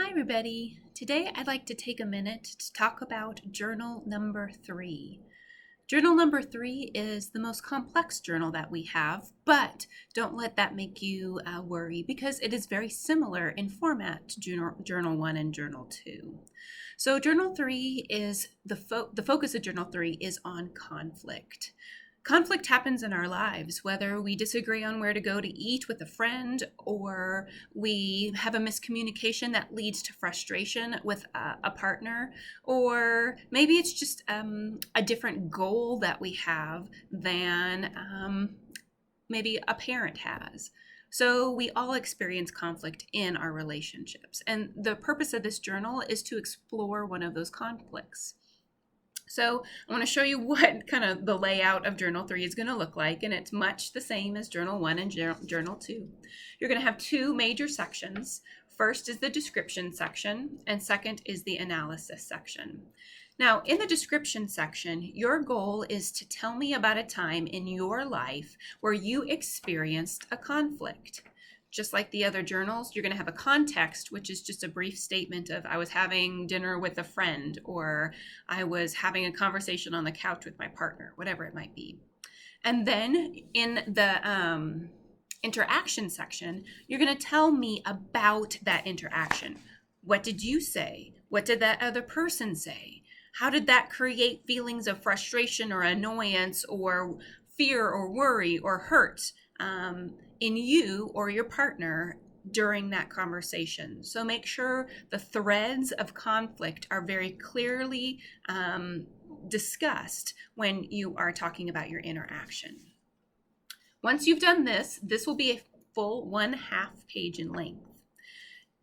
Hi everybody. Today I'd like to take a minute to talk about journal number 3. Journal number 3 is the most complex journal that we have, but don't let that make you worry because it is very similar in format to journal 1 and journal 2. So journal 3 is the focus of journal 3 is on conflict. Conflict happens in our lives, whether we disagree on where to go to eat with a friend, or we have a miscommunication that leads to frustration with a partner, or maybe it's just a different goal that we have than maybe a parent has. So we all experience conflict in our relationships. And the purpose of this journal is to explore one of those conflicts. So I want to show you what kind of the layout of Journal 3 is going to look like, and it's much the same as Journal 1 and Journal 2. You're going to have two major sections. First is the description section, and second is the analysis section. Now, in the description section, your goal is to tell me about a time in your life where you experienced a conflict. Just like the other journals, you're going to have a context, which is just a brief statement of I was having dinner with a friend, or I was having a conversation on the couch with my partner, whatever it might be. And then in the interaction section, you're going to tell me about that interaction. What did you say? What did that other person say? How did that create feelings of frustration or annoyance or fear or worry or hurt in you or your partner during that conversation? So make sure the threads of conflict are very clearly discussed when you are talking about your interaction. Once you've done this, this will be a full 1/2 page in length.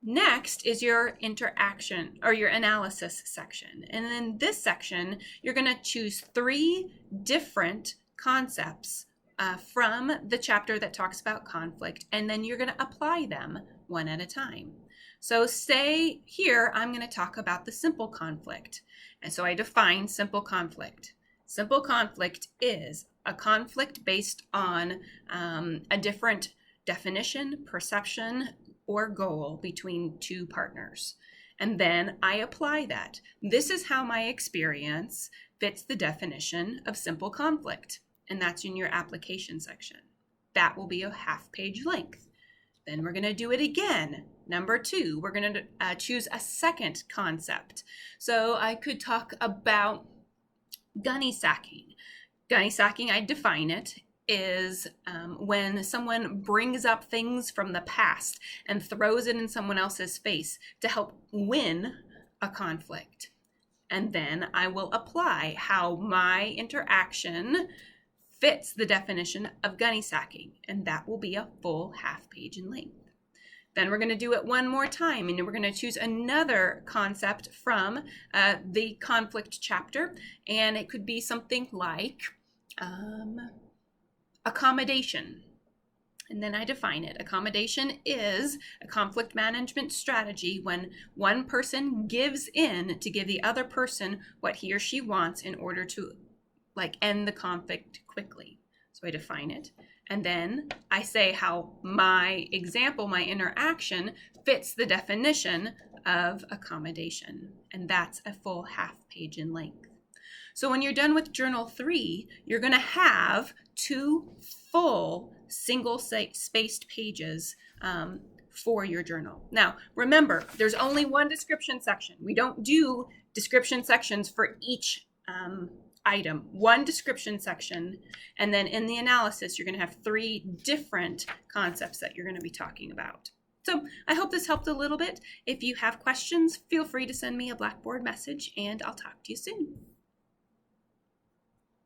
Next is your interaction or your analysis section. And in this section, you're going to choose 3 different concepts from the chapter that talks about conflict, and then you're going to apply them one at a time. So say here, I'm going to talk about the simple conflict. And so I define simple conflict. Simple conflict is a conflict based on a different definition, perception, or goal between two partners. And then I apply that. This is how my experience fits the definition of simple conflict. And that's in your application section. That will be a 1/2 page length. Then we're going to do it again. Number 2, we're going to choose a second concept. So I could talk about gunny sacking. Gunny sacking, I define it, is when someone brings up things from the past and throws it in someone else's face to help win a conflict. And then I will apply how my interaction fits the definition of gunny sacking, and that will be a full 1/2 page in length. Then we're going to do it one more time, and we're going to choose another concept from the conflict chapter, and it could be something like accommodation. And then I define it. Accommodation is a conflict management strategy when one person gives in to give the other person what he or she wants in order to end the conflict quickly. So I define it. And then I say how my example, my interaction, fits the definition of accommodation. And that's a full 1/2 page in length. So when you're done with Journal 3, you're going to have 2 full single-spaced pages for your journal. Now, remember, there's only one description section. We don't do description sections for each item. One description section, and then in the analysis, you're going to have 3 different concepts that you're going to be talking about. So I hope this helped a little bit. If you have questions, feel free to send me a Blackboard message, and I'll talk to you soon.